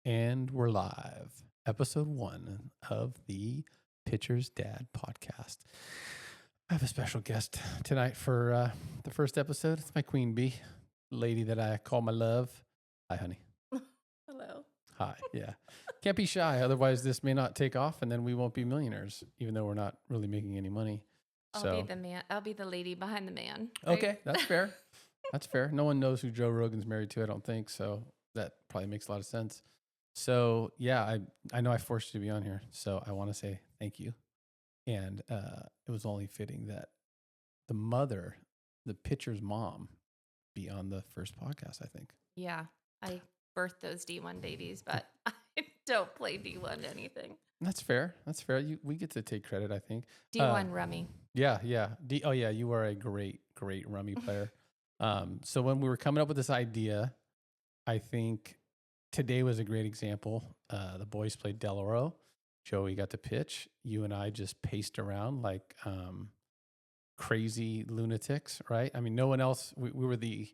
And we're live. Episode 1 of the Pitcher's Dad podcast. I have a special guest tonight for the first episode. It's my queen bee, lady that I call my love. Hi, honey. Hello. Hi. Yeah. Can't be shy. Otherwise, this may not take off and then we won't be millionaires, even though we're not really making any money. I'll be the man. I'll be the lady behind the man. Right? Okay. That's fair. That's fair. No one knows who Joe Rogan's married to, I don't think. So that probably makes a lot of sense. So, yeah, I know I forced you to be on here, so I want to say thank you. And it was only fitting that the mother, the pitcher's mom, be on the first podcast, I think. Yeah, I birthed those D1 babies, but I don't play D1 anything. That's fair. That's fair. We get to take credit, I think. D1 rummy. Yeah. Oh, yeah, you are a great rummy player. So when we were coming up with this idea, I think today was a great example. The boys played Delaware. Joey got to pitch. You and I just paced around like crazy lunatics, right? I mean, no one else. We were the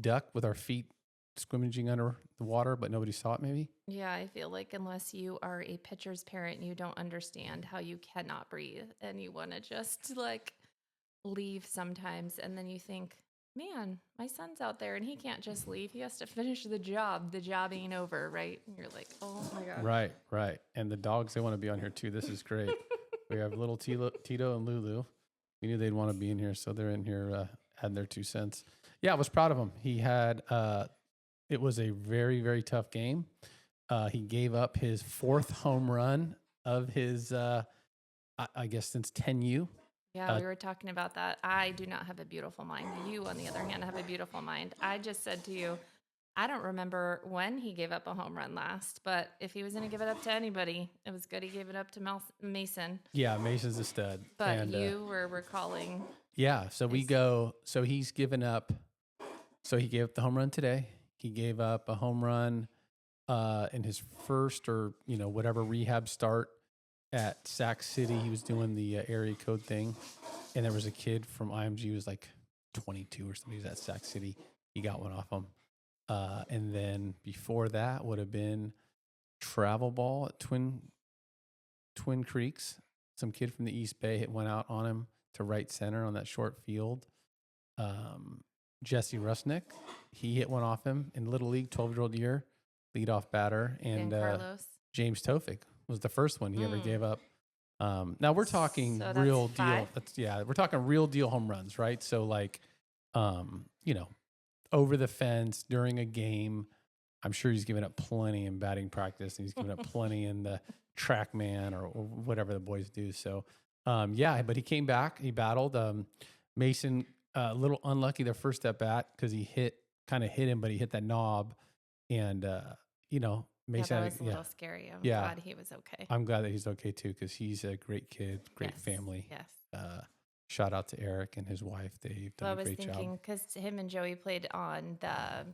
duck with our feet squimaging under the water, but nobody saw it maybe. Yeah, I feel like unless you are a pitcher's parent, you don't understand how you cannot breathe and you want to just like leave sometimes. And then you think, man, my son's out there and he can't just leave. He has to finish the job. The job ain't over, right? And you're like, oh my God. Right. And the dogs, they want to be on here too. This is great. We have little Tito and Lulu. We knew they'd want to be in here, so they're in here adding their 2 cents. Yeah, I was proud of him. He had, it was a very, very tough game. He gave up his 4th home run of his, I guess, since 10U. Yeah, we were talking about that. I do not have a beautiful mind. You, on the other hand, have a beautiful mind. I just said to you, I don't remember when he gave up a home run last, but if he was going to give it up to anybody, it was good he gave it up to Mason. Yeah, Mason's a stud. But and, you were recalling. Yeah, so so he's given up, so he gave up the home run today. He gave up a home run in his first or, whatever rehab start at Sac City. He was doing the area code thing, and there was a kid from IMG who was like 22 or something. He was at Sac City. He got one off him. And then before that would have been travel ball at Twin Creeks. Some kid from the East Bay went out on him to right center on that short field. Jesse Rusnick, he hit one off him in Little League, 12-year-old year, leadoff batter. And James Tofik was the first one he ever gave up. Now we're talking real deal. We're talking real deal home runs, right? So like, over the fence during a game. I'm sure he's given up plenty in batting practice, and he's given up plenty in the TrackMan or whatever the boys do. So, but he came back. He battled. Mason, a little unlucky their first at bat because he kind of hit him, but he hit that knob. And, Mason. That was a little scary. I'm glad he was okay. I'm glad that he's okay too, because he's a great kid, great family. Yes. Shout out to Eric and his wife. They've done a great job. I was thinking, because him and Joey played on the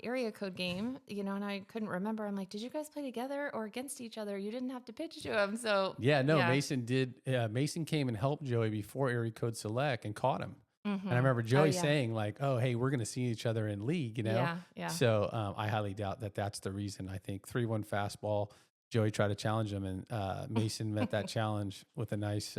area code game, and I couldn't remember. I'm like, did you guys play together or against each other? You didn't have to pitch to him. So Mason did. Mason came and helped Joey before area code select and caught him. Mm-hmm. And I remember Joey saying like, oh, hey, we're going to see each other in league, Yeah. So I highly doubt that that's the reason. I think 3-1 fastball. Joey tried to challenge him, and Mason met that challenge with a nice,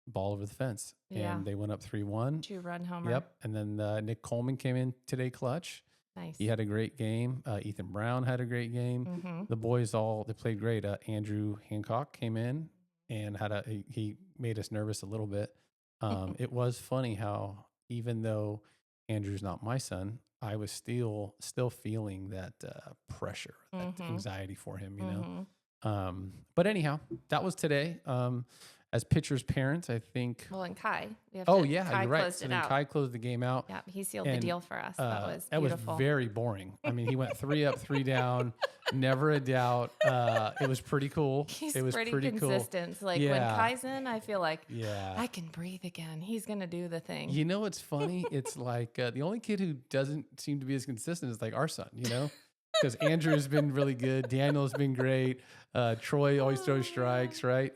ball over the fence. Yeah. And they went up 3-1. 2-run homer. Yep. And then Nick Coleman came in today clutch. Nice. He had a great game. Ethan Brown had a great game. Mm-hmm. The boys they played great. Andrew Hancock came in and he made us nervous a little bit. It was funny how even though Andrew's not my son, I was still feeling that pressure, that anxiety for him, But anyhow, that was today. As pitchers' parents, I think. Well, and Kai. Kai you're right. So then Kai closed the game out. Yeah, he sealed the deal for us. That was beautiful. That was very boring. I mean, he went 3 up, 3 down, never a doubt. It was pretty cool. It was pretty consistent. Cool. Like when Kai's in, I feel like I can breathe again. He's gonna do the thing. You know what's funny? It's like the only kid who doesn't seem to be as consistent is like our son. Because Andrew's been really good. Daniel's been great. Troy always throws strikes, right?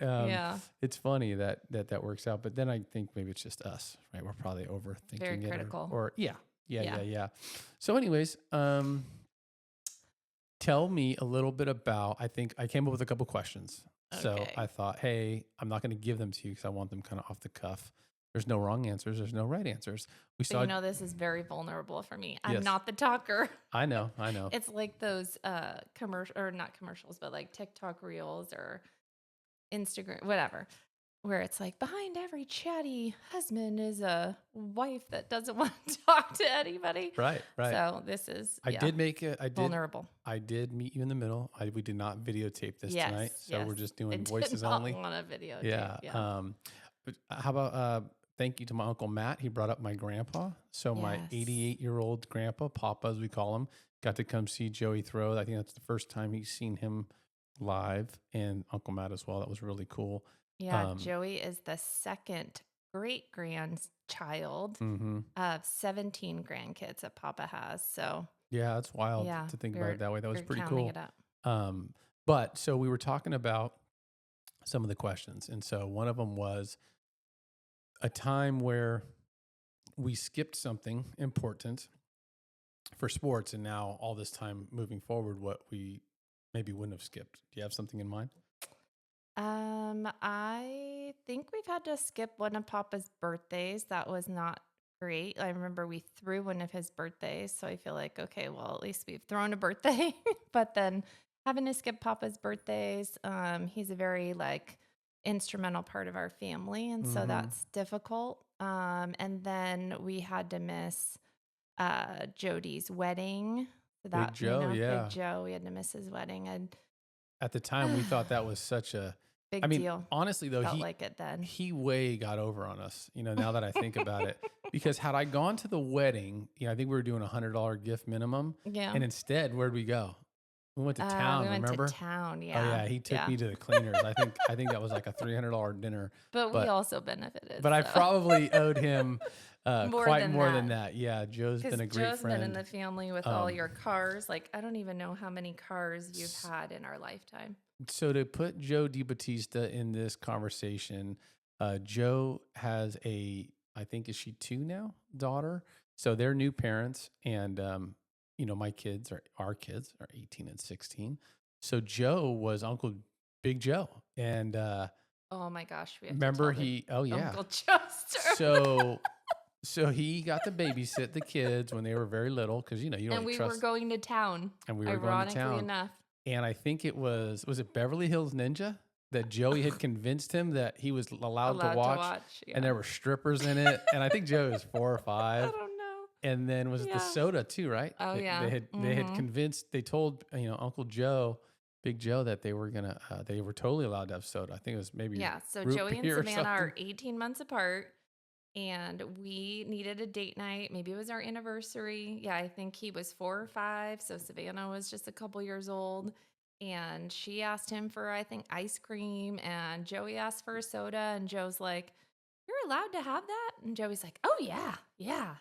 It's funny that works out. But then I think maybe it's just us, right? We're probably overthinking Very critical. Yeah. So anyways, Tell me a little bit about, I think I came up with a couple questions. So Okay. I thought, hey, I'm not going to give them to you because I want them kind of off the cuff. There's no wrong answers. There's no right answers. We So saw, this is very vulnerable for me. I'm yes, not the talker. I know, I know. It's like those commercial or not commercials, but like TikTok reels or Instagram, whatever, where it's like behind every chatty husband is a wife that doesn't want to talk to anybody. Right, right. So this is, I yeah, did make it. vulnerable. I did meet you in the middle. We did not videotape this Yes, tonight. So yes. we're just I doing did voices not only. want a videotape. Yeah. Yeah. But how about thank you to my Uncle Matt. He brought up my grandpa. So my Yes. 88-year-old grandpa, Papa as we call him, got to come see Joey throw. I think that's the first time he's seen him live, and Uncle Matt as well. That was really cool. Yeah. Joey is the second great grandchild Mm-hmm. of 17 grandkids that Papa has. So Yeah, that's wild yeah, to think about it that way. That was we're pretty counting cool. it up. But so we were talking about some of the questions, and so one of them was a time where we skipped something important for sports, and now all this time moving forward, what we maybe wouldn't have skipped. Do you have something in mind? I think we've had to skip one of Papa's birthdays. That was not great. I remember we threw one of his birthdays, so I feel like, okay, well, at least we've thrown a birthday. But then having to skip Papa's birthdays, he's a very like instrumental part of our family, and so Mm-hmm. that's difficult. And then we had to miss Jody's wedding. So Big that, Joe, Big yeah. Joe, we had to miss his wedding. And At the time, we thought that was such a. I big mean, deal. honestly though, Felt like it then. he way got over on us. Now that I think about it, because had I gone to the wedding, I think we were doing $100 gift minimum, Yeah. and instead, where'd we go? We went to We town. went Remember? to town. Oh Yeah. yeah, he took me to the cleaners. I think that was like a $300 dinner. But we But also benefited. but I so. probably owed him More quite than more that. than that. Yeah, Joe's Because been a great Joe's been in friend. the family with all your cars. Like, I don't even know how many cars you've had in our lifetime. So to put Joe DiBattista in this conversation, Joe has I think is she 2 now, daughter. So they're new parents, and my our kids are 18 and 16. So Joe was Uncle Big Joe, and Oh my gosh, we have remember to tell he? Oh yeah. Uncle Joe story. So he got to babysit the kids when they were very little because you don't And we trust. were going to town. And we were going to Ironically town. enough. And I think it was it Beverly Hills Ninja that Joey had convinced him that he was allowed to watch, Yeah. and there were strippers in it. And I think Joey was 4 or 5. I don't know. And then was it the Yeah. soda too, right? Oh, They yeah. had convinced. They told Uncle Joe, Big Joe, that they were gonna they were totally allowed to have soda. I think it was maybe Yeah. So root Joey and beer or Savannah are something. 18 months apart. And we needed a date night. Maybe it was our anniversary. Yeah, I think he was 4 or 5. So Savannah was just a couple years old. And she asked him for, I think, ice cream. And Joey asked for a soda. And Joe's like, "You're allowed to have that?" And Joey's like, "Oh, yeah, yeah."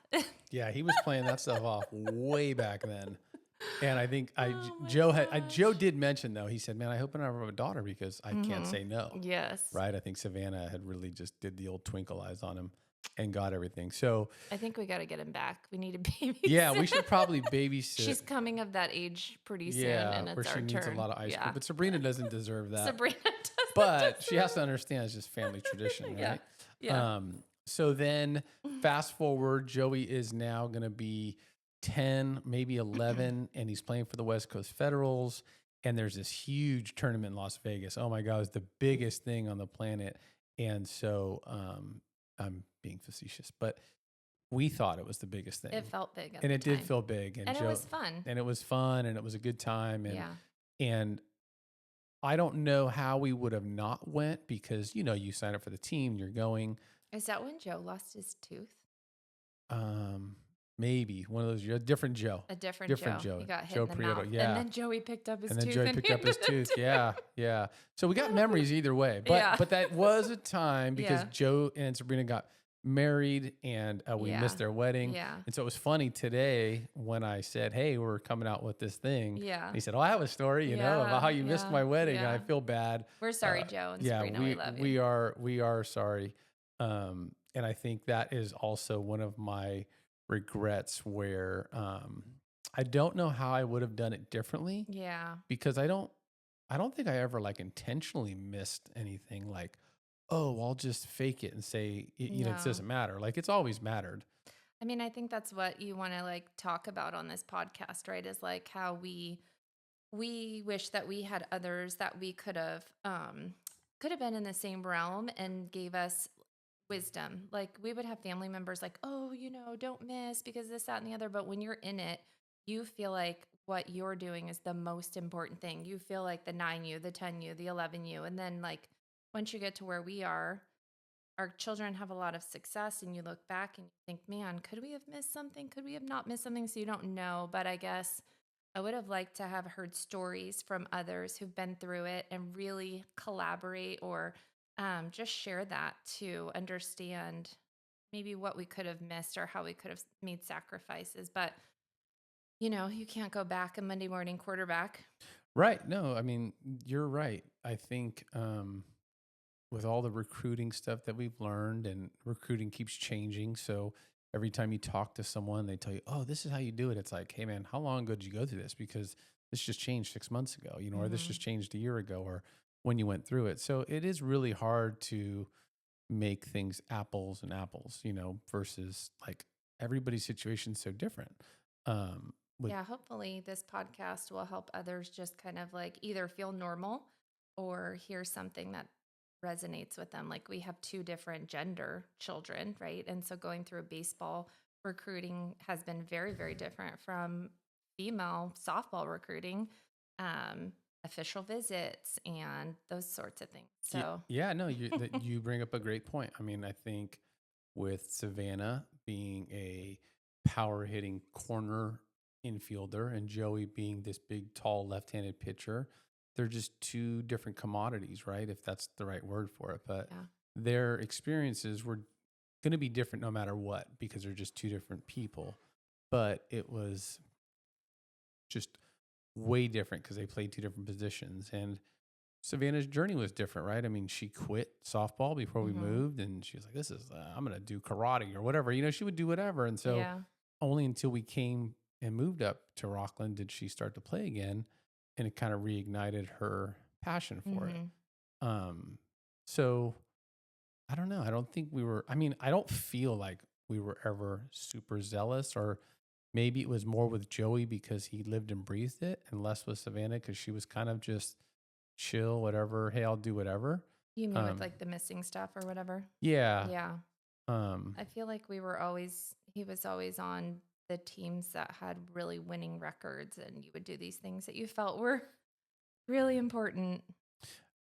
Yeah, he was playing that stuff off way back then. And I think Oh my Joe did mention though. He said, "Man, I hope I never have a daughter because I can't say no." Yes. Right? I think Savannah had really just did the old twinkle eyes on him and got everything. So I think we got to get him back. We need a baby. yeah, we should probably babysit. She's coming of that age pretty soon. Yeah, And it's where our she needs turn. a lot of ice Yeah. cream. But Sabrina doesn't deserve that. Sabrina doesn't. But she has to understand it's just family tradition, Yeah. right? Yeah. So then fast forward, Joey is now going to be 10, maybe 11, and he's playing for the West Coast Federals. And there's this huge tournament in Las Vegas. Oh my God, it's the biggest thing on the planet. And so I'm being facetious, but we thought it was the biggest thing. It felt big. And it did feel big. And it was fun. And it was fun, and it was a good time. And, Yeah. and I don't know how we would have not went because, you sign up for the team, you're going. Is that when Joe lost his tooth? Maybe one of those, different Joe. A different Joe. He got hit Joe in the Prieto, mouth. yeah. And then Joey picked up his And then tooth. Joey picked up his handed it tooth. to Yeah, him. yeah. So we got memories either way. But Yeah. but that was a time because Yeah. Joe and Sabrina got married, and we Yeah. missed their wedding. Yeah. And so it was funny today when I said, "Hey, we're coming out with this thing." Yeah. And he said, "Oh, I have a story, about how you missed my wedding, and I yeah. feel bad." We're sorry, Joe and Yeah, Sabrina. We love you. we are sorry. And I think that is also one of my regrets where I don't know how I would have done it differently Yeah. because I don't think I ever like intentionally missed anything like, oh, I'll just fake it and say, it No. doesn't matter. Like it's always mattered. I mean, I think that's what you want to like talk about on this podcast, right? Is like how we wish that we had others that we could have been in the same realm and gave us wisdom. Like we would have family members like, "Oh, don't miss because this that and the other." But when you're in it, you feel like what you're doing is the most important thing. You feel like the 9 you, the 10 you, the 11 you. And then like once you get to where we are, our children have a lot of success and you look back and you think, man, could we have missed something? Could we have not missed something? So you don't know. But I guess I would have liked to have heard stories from others who've been through it and really collaborate or just share that to understand maybe what we could have missed or how we could have made sacrifices. But, you can't go back a Monday morning quarterback. Right. No, I mean, you're right. I think with all the recruiting stuff that we've learned and recruiting keeps changing. So every time you talk to someone, they tell you, oh, this is how you do it. It's like, hey, man, how long ago did you go through this? Because this just changed 6 months ago, or this Hmm. just changed a year ago, or when you went through it. So it is really hard to make things apples and apples, versus like everybody's situation so different. With Yeah, hopefully this podcast will help others just kind of like either feel normal or hear something that resonates with them. Like we have two different gender children, right? And so going through baseball recruiting has been very, very different from female softball recruiting, um, official visits, and those sorts of things. So, Yeah, no, you bring up a great point. I mean, I think with Savannah being a power hitting corner infielder and Joey being this big, tall, left handed pitcher, they're just two different commodities, right? If that's the right word for it. But yeah. their experiences were going to be different no matter what because they're just two different people. But it was just way different because they played two different positions. And Savannah's journey was different, right? I mean, she quit softball before we Hmm. moved, and she was like, "This is I'm going to do karate or whatever." She would do whatever, and so Yeah. only until we came and moved up to Rockland did she start to play again, and it kind of reignited her passion for it. Hmm. Um, so I don't know. I don't think we were. I mean, I don't feel like we were ever super zealous, or maybe it was more with Joey because he lived and breathed it, and less with Savannah because she was kind of just chill, whatever. Hey, I'll do whatever. You mean with Um, like the missing stuff or whatever? yeah. Yeah. Um, I feel like he was always on the teams that had really winning records, and you would do these things that you felt were really important.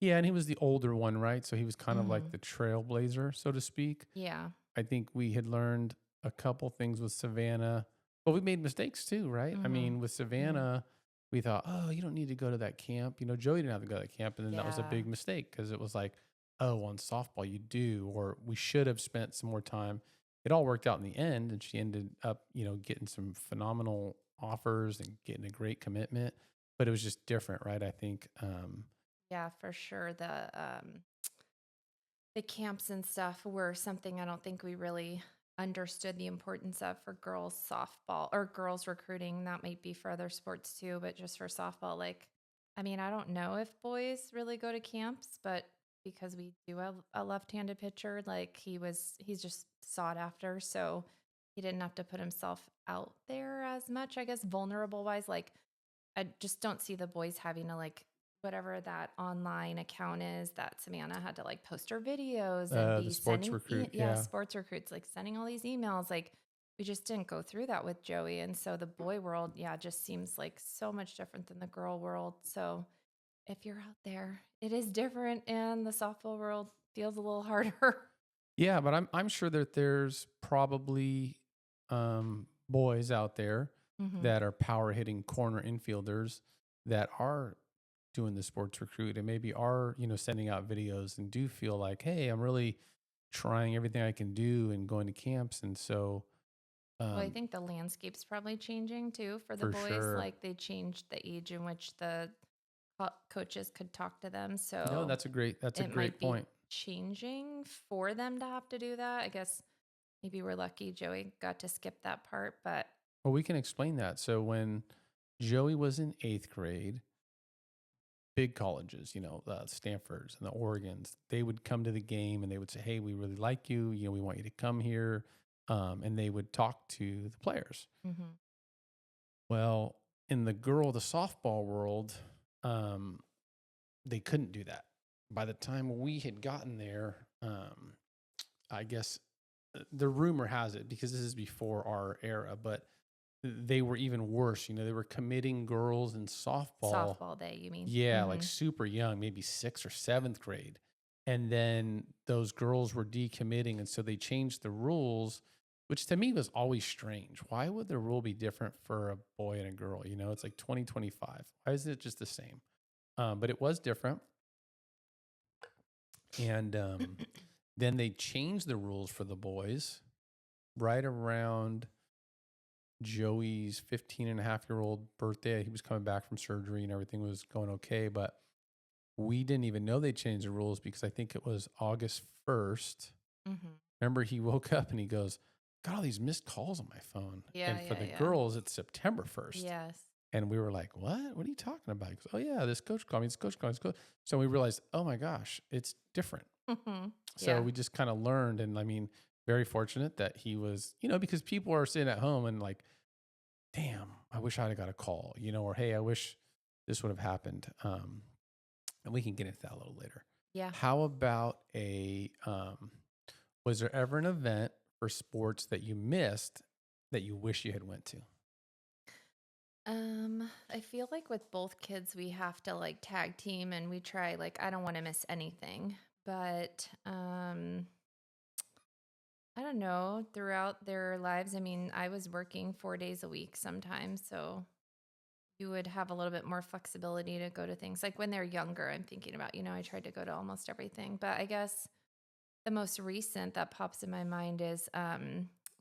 yeah, and he was the older one, right? So he was kind of like Hmm. the trailblazer, so to speak. Yeah. I think we had learned a couple things with Savannah, but we made mistakes too, right? I Hmm. mean, with Hmm. Savannah, we thought, oh, you don't need to go to that camp. Joey didn't have to go to that camp. And then that was a Yeah. big mistake because it was like, oh, on softball, you do, or we should have spent some more time. It all worked out in the end. And she ended up, getting some phenomenal offers and getting a great commitment, but it was just different, right? I think, Yeah, for sure. The camps and stuff were something I don't think we really understood the importance of for girls softball or girls recruiting. That might be for other sports too, but just for softball, like, I mean, I don't know if boys really go to camps, but because we do have a left-handed pitcher, like he's just sought after. So he didn't have to put himself out there as much, I guess, vulnerable wise. Like, I just don't see the boys having to like whatever that online account is that Savannah had to like post her videos and the be sports sending, recruit. yeah, Yeah. sports recruits, like sending all these emails. Like we just didn't go through that with Joey. And so the boy world, yeah, just seems like so much different than the girl world. So if you're out there, it is different. And the softball world feels a little harder. Yeah, but I'm sure that there's probably boys out there Hmm. that are power hitting corner infielders that are doing the sports recruit and maybe are sending out videos and do feel like, hey, I'm really trying everything I can do and going to camps, and so Well, I um, think the landscape's probably changing too for the for boys. sure. Like they changed the age in which the coaches could talk to them. No, So that's a it great might be point. changing for them to have to do that. I guess maybe we're lucky Joey got to skip that part, but Well, we can explain that. So when Joey was in 8th grade, big colleges, Stanfords and the Oregons, they would come to the game and they would say, "Hey, we really like you. We want you to come here." And they would talk to the players. Hmm. Well, in the softball world, um, they couldn't do that. By the time we had gotten there, I guess the rumor has it, because this is before our era, but they were even worse. They were committing girls in softball. Softball day, you mean? Yeah, like Hmm. super young, maybe 6th or 7th grade. And then those girls were decommitting. And so they changed the rules, which to me was always strange. Why would the rule be different for a boy and a girl? It's like 2025. Why isn't it just the same? But it was different. And then they changed the rules for the boys right around Joey's 15-and-a-half-year-old birthday. He was coming back from surgery and everything was going okay. But we didn't even know they changed the rules because I think it was August 1st. Hmm. Remember, he woke up and he goes, "Got all these missed calls on my phone." Yeah, And for yeah, the yeah. girls, it's September 1st. Yes. And we were like, "What? What are you talking about?" He goes, "Oh, yeah, this coach called me. This coach called me. This coach." So we realized, oh my gosh, it's different. Hmm. So Yeah. we just kind of learned. And I mean, very fortunate that he was, because people are sitting at home and like, damn, I wish I'd have got a call, or hey, I wish this would have happened. And we can get into that a little later. Yeah. How about was there ever an event for sports that you missed that you wish you had went to? I feel like with both kids, we have to like tag team and we try, like, I don't want to miss anything. But I don't know, throughout their lives, I mean, I was working 4 days a week sometimes, so you would have a little bit more flexibility to go to things. Like when they're younger, I'm thinking about, I tried to go to almost everything. But I guess the most recent that pops in my mind is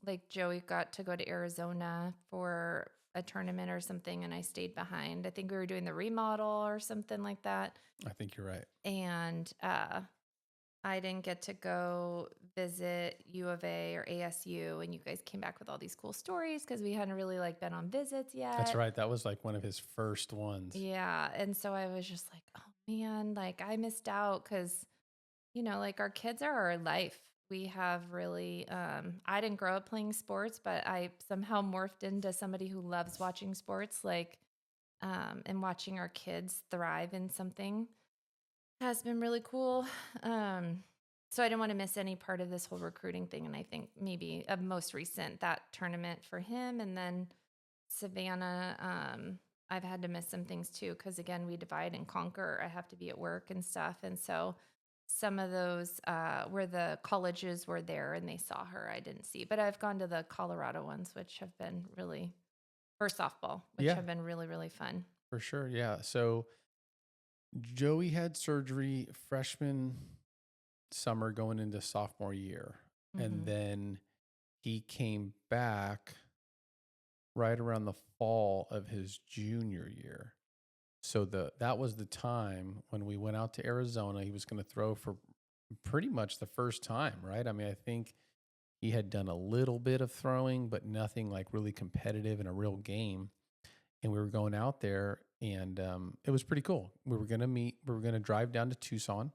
like Joey got to go to Arizona for a tournament or something and I stayed behind. I think we were doing the remodel or something like that. I think you're right. And I didn't get to go visit U of A or ASU, and you guys came back with all these cool stories because we hadn't really like been on visits That's yet. right. That was like one of his first ones. Yeah, and so I was just like, oh man, like I missed out because like our kids are our life. We have really I didn't grow up playing sports, but I somehow morphed into somebody who loves watching sports, like and watching our kids thrive in something has been really cool. Um, so I didn't want to miss any part of this whole recruiting thing. And I think maybe of most recent that tournament for him, and then Savannah. I've had to miss some things too because again we divide and conquer. I have to be at work and stuff, and so some of those where the colleges were there and they saw her, I didn't see. But I've gone to the Colorado ones, which have been really for softball, which Yeah, have been really really fun. for sure. Yeah. So Joey had surgery freshman summer going into sophomore year. And Hmm. then he came back right around the fall of his junior year. So that was the time when we went out to Arizona. He was going to throw for pretty much the first time, right? I mean, I think he had done a little bit of throwing, but nothing like really competitive in a real game. And we were going out there, and it was pretty cool. We were going to meet. We were going to drive down to Tucson.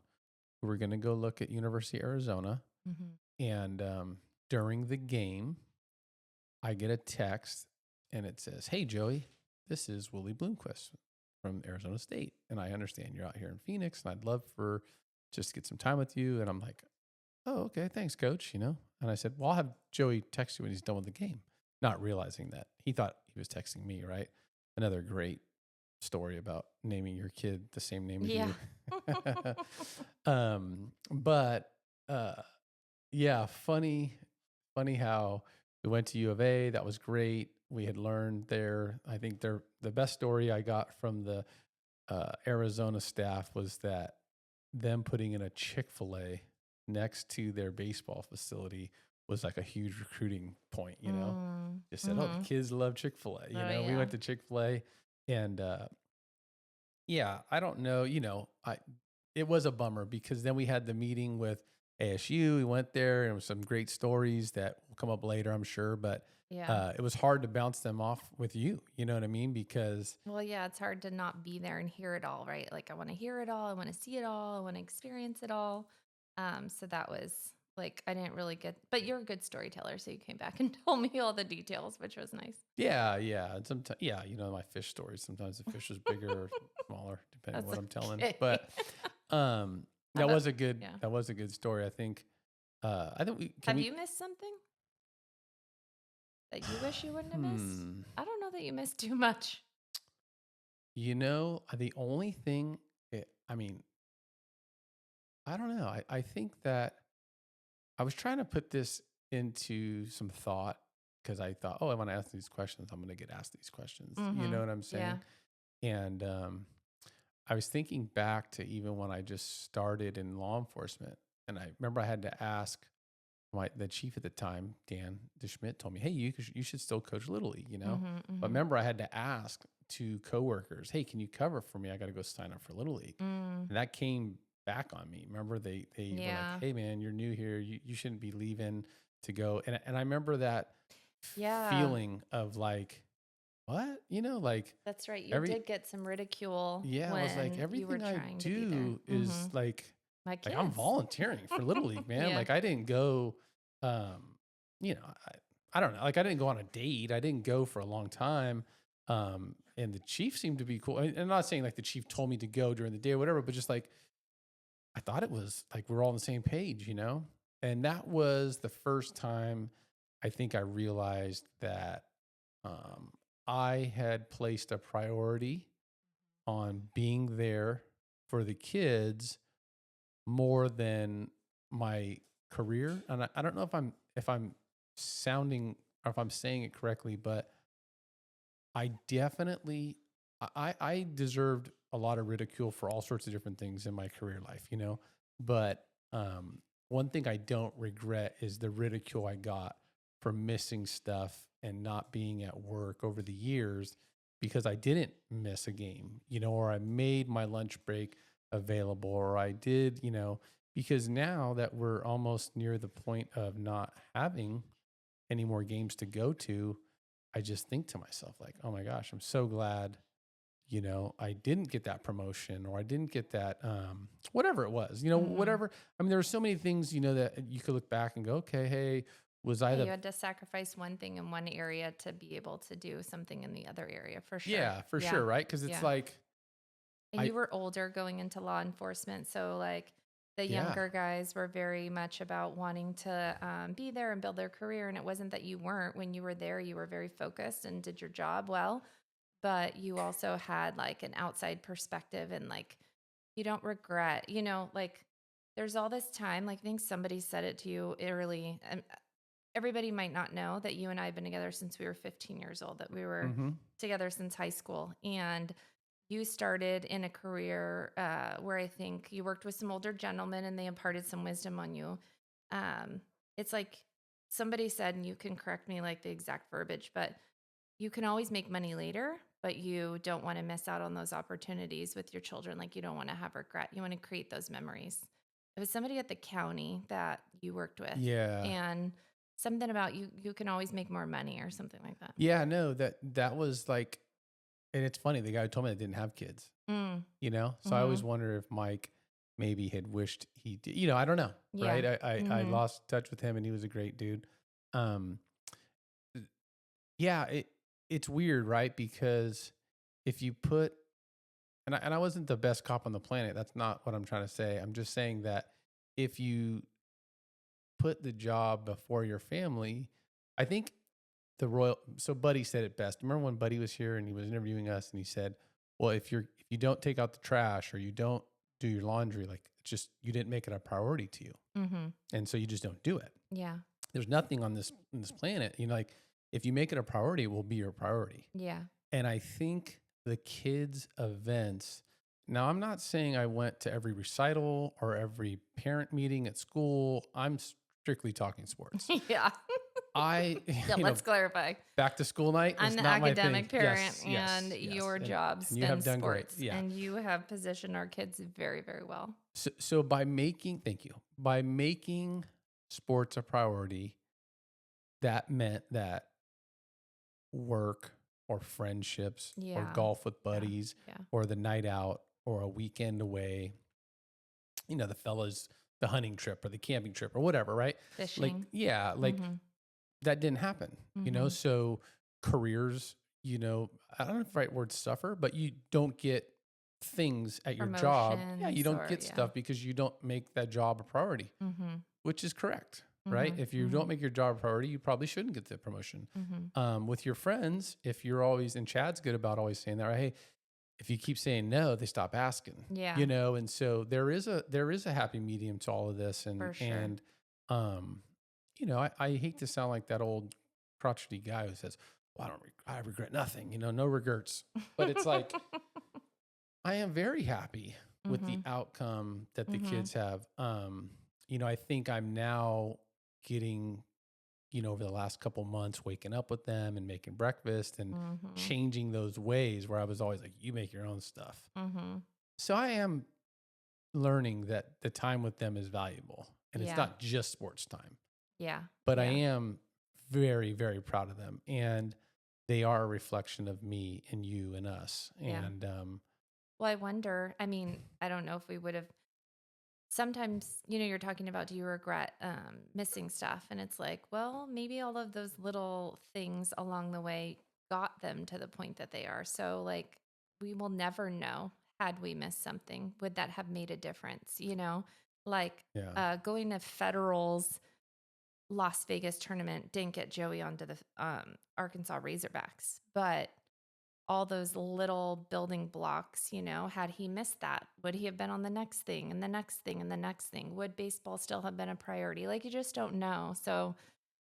We were going to go look at University of Arizona. Hmm. And during the game, I get a text, and it says, "Hey, Joey, this is Willie Bloomquist from Arizona State. And I understand you're out here in Phoenix, and I'd love for just to get some time with you." And I'm like, "Oh, okay. Thanks, coach." And I said, "Well, I'll have Joey text you when he's done with the game," not realizing that he thought he was texting me, right? Another great story about naming your kid the same name as Yeah. you. But yeah, funny how we went to U of A. That was great. We had learned there. I think the best story I got from the Arizona staff was that them putting in a Chick-fil-A next to their baseball facility was like a huge recruiting point, Mm. Just said, "Oh, the Hmm. kids love Chick-fil-A." Oh We yeah. went to Chick-fil-A, and yeah, I don't know, I it was a bummer because then we had the meeting with ASU. We went there and some great stories that will come up later, I'm sure, but Yeah. it was hard to bounce them off with you. You know what I mean? Because Well, yeah, it's hard to not be there and hear it all, right? Like I want to hear it all, I want to see it all, I want to experience it all. So that was like I didn't really get, but you're a good storyteller, so you came back and told me all the details, which was nice. yeah, yeah, and sometimes, yeah, my fish stories. Sometimes the fish is bigger or smaller, depending on That's what I'm telling. okay. But um, How about yeah? that was a good story. I think we can Have we. you missed something that you wish you wouldn't have missed? Hmm. I don't know that you missed too much. The only thing. I mean, I don't know. I think that I was trying to put this into some thought because I thought, oh, I want to ask these questions. I'm going to get asked these questions. You know Mm-hmm. what I'm Yeah. saying? And I was thinking back to even when I just started in law enforcement, and I remember I had to ask the chief at the time, Dan DeSchmidt, told me, "Hey, you should still coach Little League, you know." Mm-hmm. But Mm-hmm. remember, I had to ask two coworkers, "Hey, can you cover for me? I got to go sign up for Little League," Mm. and that came back on me. Remember, they were like, Yeah. "Hey, man, you're new here. You shouldn't be leaving to go." And I remember that Yeah. feeling of like, what, like That's right. You every did get some ridicule yeah, I was like, when you were everything I trying to be there. do Mm-hmm. is My like I'm kids. volunteering for Little League, man. Yeah. Like I didn't go, um, you know, I don't know. Like I didn't go on a date. I didn't go for a long time. And the chief seemed to be cool. I'm not saying like the chief told me to go during the day or whatever, but just like I thought it was like we're all on the same page, you know? And that was the first time I think I realized that um, I had placed a priority on being there for the kids more than my career. And I don't know if I'm sounding or if I'm saying it correctly, but I definitely I deserved a lot of ridicule for all sorts of different things in my career life, you know. But one thing I don't regret is the ridicule I got for missing stuff and not being at work over the years because I didn't miss a game, or I made my lunch break available, or I did, because now that we're almost near the point of not having any more games to go to, I just think to myself, like, oh my gosh, I'm so glad, I didn't get that promotion or I didn't get that, whatever it was, Mm-hmm. whatever. I mean, there are so many things, that you could look back and go, okay, hey, was I Yeah, you the, had to sacrifice one thing in one area to be able to do something in the other area for sure. yeah, for Yeah. sure. Right. Cause it's Yeah. like, And I, you were older going into law enforcement. So, like, the yeah, younger guys were very much about wanting to be there and build their career. And it wasn't that you weren't. When you were there, you were very focused and did your job well. But you also had like an outside perspective and like you don't regret, like there's all this time. Like, I think somebody said it to you early. And everybody might not know that you and I have been together since we were 15 years old, that we were mm-hmm, together since high school. And you started in a career where I think you worked with some older gentlemen and they imparted some wisdom on you. Um, it's like somebody said, and you can correct me like the exact verbiage, but you can always make money later, but you don't want to miss out on those opportunities with your children. Like you don't want to have regret. You want to create those memories. It was somebody at the county that you worked with, yeah, and something about you can always make more money or something like that. yeah, no, that was like, and it's funny, the guy who told me I didn't have kids, Mm, so I always mhm. wonder if Mike maybe had wished he did, I don't know. Yeah. Right. I Mhm. lost touch with him and he was a great dude. Um, Yeah, it's weird, right? Because if you put and I wasn't the best cop on the planet. That's not what I'm trying to say. I'm just saying that if you put the job before your family, I think so Buddy said it best. Remember when Buddy was here and he was interviewing us and he said, "Well, if you don't take out the trash or you don't do your laundry, like it's just you didn't make it a priority to you. Mhm. And so you just don't do it." Yeah. There's nothing on this planet, like if you make it a priority, it will be your priority. Yeah. And I think the kids' events, now I'm not saying I went to every recital or every parent meeting at school. I'm strictly talking sports. Yeah. I, Yeah, you know, let's clarify. back to school night I'm is the not my thing. academic parent, Yes, and yes, yes. your job And you have spans done great. sports, Yeah. and you have positioned our kids very, very well. So thank you, by making sports a priority, that meant that work or friendships or Yeah. golf with Yeah. buddies Yeah. or the night out or a weekend away, the fellas, the hunting trip or the camping trip or whatever, right? Like, Fishing. yeah, like Mhm. that didn't happen, Mhm. so careers, I don't know if the right word suffer, but you don't get things at your job. Yeah, you Promotions don't or get yeah. stuff because you don't make that job a priority, Mhm. which is correct, right? Mhm. If you don't Mhm. make your job a priority, you probably shouldn't get the promotion. Mhm. With your friends, if you're always, and Chad's good about always saying that, right? Hey, if you keep saying no, they stop asking, Yeah, and so there is a happy medium to all of this, for sure. and um, I hate to sound like that old crotchety guy who says, "Well, I regret nothing," no regrets, but it's like I am very happy with the Mhm. outcome that the Mhm. kids have. I think I'm now getting, over the last couple months, waking up with them and making breakfast and Mhm. changing those ways where I was always like, you make your own stuff. Mhm. So I am learning that the time with them is valuable and it's Yeah. not just sports time, Yeah. but I Yeah. am very, very proud of them. And they are a reflection of me and you and us. Yeah. And Well, I wonder, I mean, I don't know if we would have sometimes, you're talking about do you regret missing stuff? And it's like, well, maybe all of those little things along the way got them to the point that they are. So, like, we will never know had we missed something. Would that have made a difference? Like yeah, going to Federal's Las Vegas tournament didn't get Joey onto the Arkansas Razorbacks, but all those little building blocks, had he missed that, would he have been on the next thing and the next thing and the next thing? Would baseball still have been a priority? Like, you just don't know. So,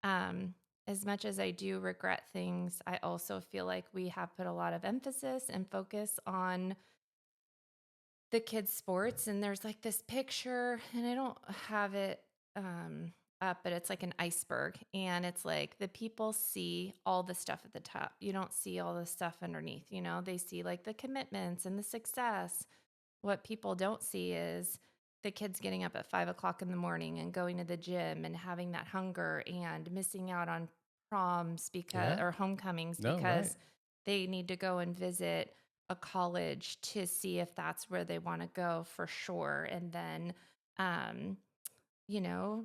um, as much as I do regret things, I also feel like we have put a lot of emphasis and focus on the kids' sports. And there's like this picture, and I don't have it up, but it's like an iceberg. And it's like the people see all the stuff at the top. You don't see all the stuff underneath, they see like the commitments and the success. What people don't see is the kids getting up at 5 o'clock in the morning and going to the gym and having that hunger and missing out on proms because yeah, or homecomings no, right. because they need to go and visit a college to see if that's where they want to go for sure. And then um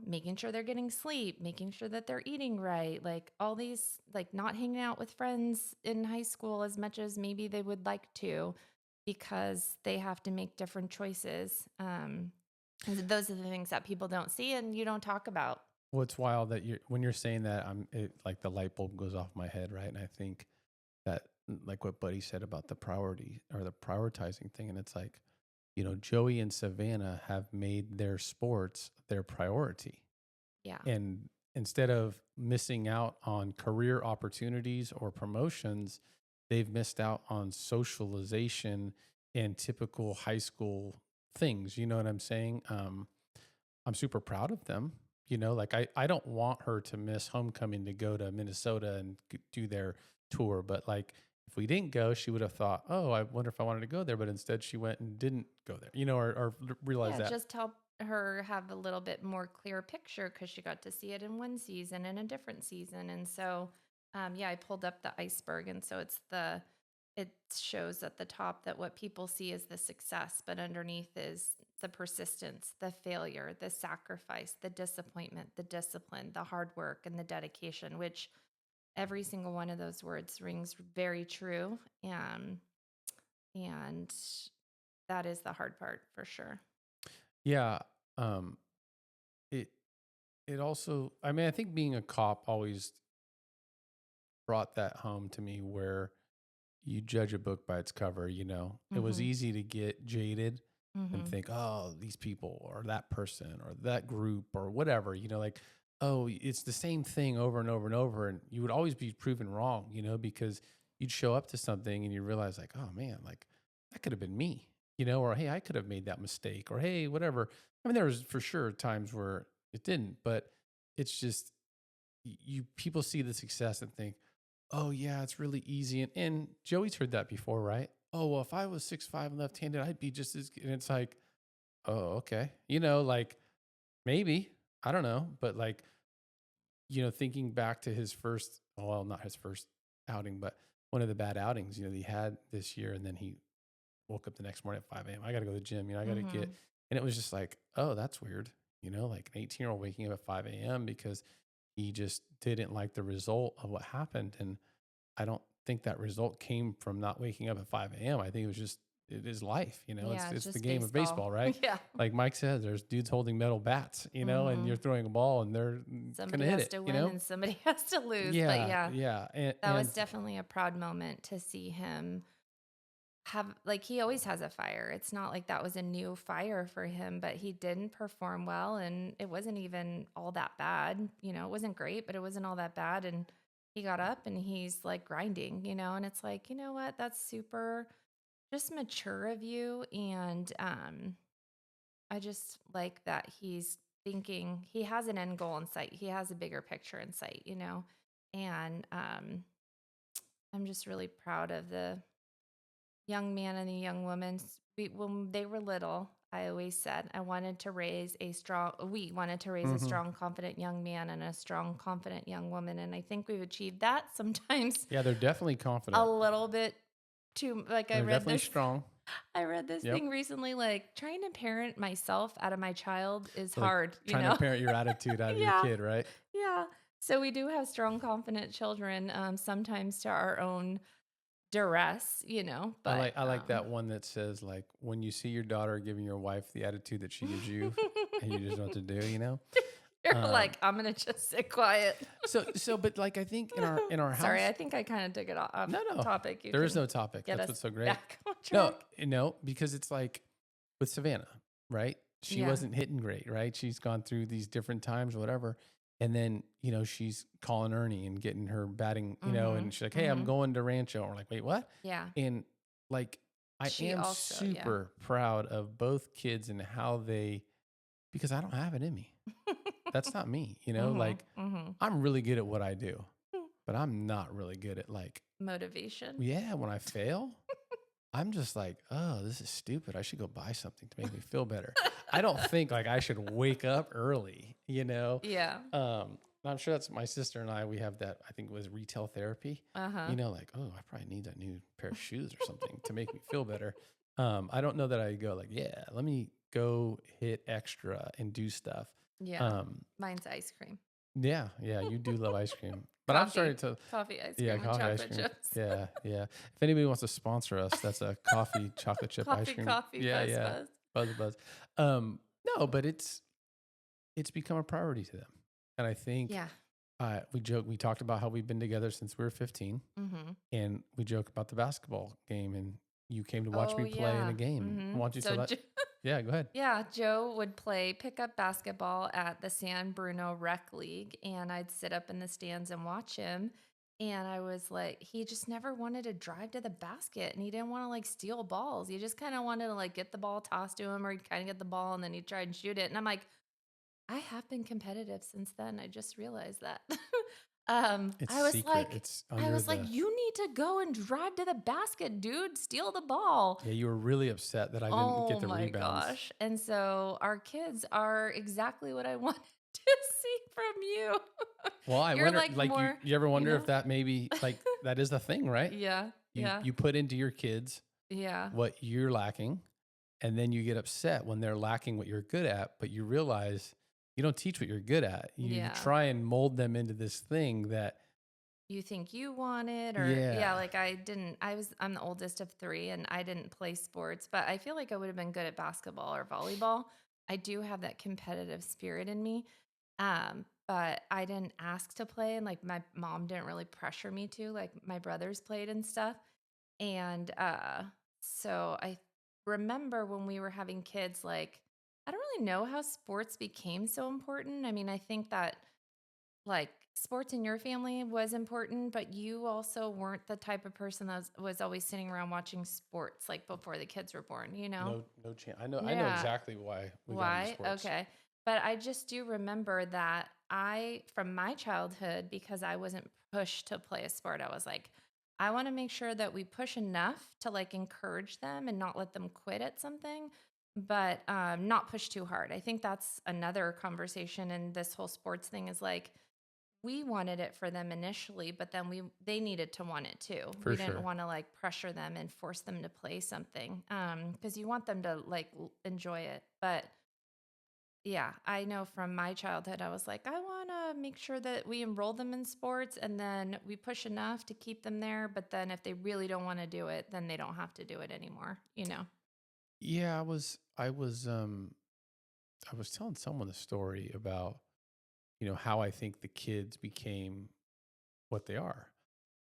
making sure they're getting sleep, making sure that they're eating right, like all these, like not hanging out with friends in high school as much as maybe they would like to because they have to make different choices. And those are the things that people don't see and you don't talk about. What's wild that when you're saying that, like the light bulb goes off my head, right? And I think that, like what Buddy said about the priority or the prioritizing thing, and it's like, Joey and Savannah have made their sports their priority. Yeah. And instead of missing out on career opportunities or promotions, they've missed out on socialization and typical high school things. You know what I'm saying? I'm super proud of them. Like I don't want her to miss homecoming to go to Minnesota and do their tour. But like, if we didn't go, she would have thought, oh, I wonder if I wanted to go there. But instead, she went and didn't go there, or realize Yeah, that. just help her have a little bit more clear picture because she got to see it in one season and a different season. And so, yeah, I pulled up the iceberg, and so it shows at the top that what people see is the success, but underneath is the persistence, the failure, the sacrifice, the disappointment, the discipline, the hard work, and the dedication. Which every single one of those words rings very true. And that is the hard part for sure. Yeah. Um, it it also, I mean, I think being a cop always brought that home to me where you judge a book by its cover. It was Mm-hmm. easy to get jaded and Mm-hmm. think, oh, these people or that person or that group or whatever, like, oh, it's the same thing over and over and over. And you would always be proven wrong, because you'd show up to something and you realize, like, oh man, like that could have been me, or hey, I could have made that mistake, or hey, whatever. I mean, there was for sure times where it didn't, but it's just you people see the success and think, oh yeah, it's really easy. And Joey's heard that before, right? Oh well, if I was 6'5" and left-handed, I'd be just as good. And it's like, oh, okay. Like maybe. I don't know. But like, thinking back to his first, well, not his first. outing, but one of the bad outings, that he had this year, and then he woke up the next morning at 5 a.m. I got to go to the gym, I got to get, Mhm. and it was just like, oh, that's weird. Like an 18-year-old waking up at 5 a.m. because he just didn't like the result of what happened. And I don't think that result came from not waking up at 5 a.m. I think it was just, it is life, Yeah, it's it's the just game of baseball. baseball, right? Yeah. Like Mike said, there's dudes holding metal bats, and you're Mhm. throwing a ball and they're going Somebody to hit has it, to win and somebody has to lose. But Yeah, yeah, yeah. And, that was definitely a proud moment to see him have, like, he always has a fire. It's not like that was a new fire for him, but he didn't perform well and it wasn't even all that bad. It wasn't great, but it wasn't all that bad. And he got up and he's like grinding, and it's like, you know what? That's super just mature of you. And I just like that he's thinking he has an end goal in sight. He has a bigger picture in sight. And I'm just really proud of the young man and the young woman. When they were little, I always said we wanted to raise a hmm strong, confident young man and a strong, confident young woman. And I think we've achieved that sometimes yeah, they're definitely a confident. little bit too, like They're definitely strong. I read this Yep. thing recently, like trying to parent myself out of my child is So like hard, you trying to know? parent your attitude out of your Yeah. kid, right? Yeah. So we do have strong, confident children, sometimes to our own duress, but I like that one that says like when you see your daughter giving your wife the attitude that she gives you, and you just know what to do. you're Um, like, I'm gonna just sit quiet. but like I think in our Sorry, I house, think I kind of took it off no, topic. You there is can no topic. get That's us what's so great. back on No, track. no, because it's like with Savannah, right? She Yeah. wasn't hitting great, right? She's gone through these different times or whatever. And then, she's calling Ernie and getting her batting, Mm-hmm. and she's like, hey, I'm Mm-hmm. going to Rancho. And we're like, wait, what? Yeah. And like, I She am also, yeah. super proud of both kids and how because I don't have it in me. That's not me, Mm-hmm. like Mm-hmm. I'm really good at what I do, but I'm not really good at like, Motivation. yeah, when I fail, I'm just like, oh, this is stupid. I should go buy something to make me feel better. I don't think like I should wake up early. Yeah. I'm sure that's my sister and we have that, I think it was retail therapy, Uh-huh. like, oh, I probably need a new pair of shoes or something to make me feel better. I don't know that I go like, yeah, let me go hit extra and do stuff. Yeah. Um, Mine's ice cream. yeah, yeah, you do love ice cream, but I'm Coffee. starting to, Coffee ice yeah, cream with coffee ice chocolate cream. chips. Yeah, yeah. If anybody wants to sponsor us, that's a coffee chocolate chip ice Coffee, cream. coffee, Yeah, buzz, yeah. buzz. Buzz buzz. No, but it's become a priority to them. And I think Yeah. we talked about how we've been together since we were 15, Mm-hmm. and we joke about the basketball game, and you came to watch Oh, me play in a yeah. game. Mm-hmm. Why don't you tell So, that? Yeah, go ahead. yeah, Joe would play pickup basketball at the San Bruno Rec League, and I'd sit up in the stands and watch him. And I was like, he just never wanted to drive to the basket and he didn't want to like steal balls. He just kind of wanted to like get the ball tossed to him or he'd kind of get the ball and then he'd try and shoot it. And I'm like, I have been competitive since then. I just realized that. It's I was secret. like, It's under the. you need to go and drive to the basket, dude. Steal the ball. Yeah, you were really upset that I didn't get Oh the my rebounds. gosh. And so our kids are exactly what I wanted to see from you. Well, I You're wonder, like like, more, you ever you wonder know? if that maybe like that is the thing, right? Yeah. You Yeah. you put into your kids Yeah. what you're lacking, and then you get upset when they're lacking what you're good at, but you realize you don't teach what you're good at. You Yeah. try and mold them into this thing that, You think you want it or yeah, yeah, like I'm the oldest of three and I didn't play sports, but I feel like I would have been good at basketball or volleyball. I do have that competitive spirit in me. But I didn't ask to play and like my mom didn't really pressure me to, like my brothers played and stuff. And so I remember when we were having kids, like I don't really know how sports became so important. I mean, I think that like sports in your family was important, but you also weren't the type of person that was always sitting around watching sports like before the kids were born, you know? no chance. I know Yeah. exactly why we got into Why? sports. Okay. But I just do remember that from my childhood, because I wasn't pushed to play a sport, I was like, I want to make sure that we push enough to like encourage them and not let them quit at something, but not push too hard. I think that's another conversation in this whole sports thing is like, we wanted it for them initially, but then they needed to want it too. For We didn't sure. want to like pressure them and force them to play something. Because you want them to like enjoy it. But yeah, I know from my childhood, I was like, I want to make sure that we enroll them in sports and then we push enough to keep them there. But then if they really don't want to do it, then they don't have to do it anymore, you know? Yeah, I was telling someone the story about, how I think the kids became what they are.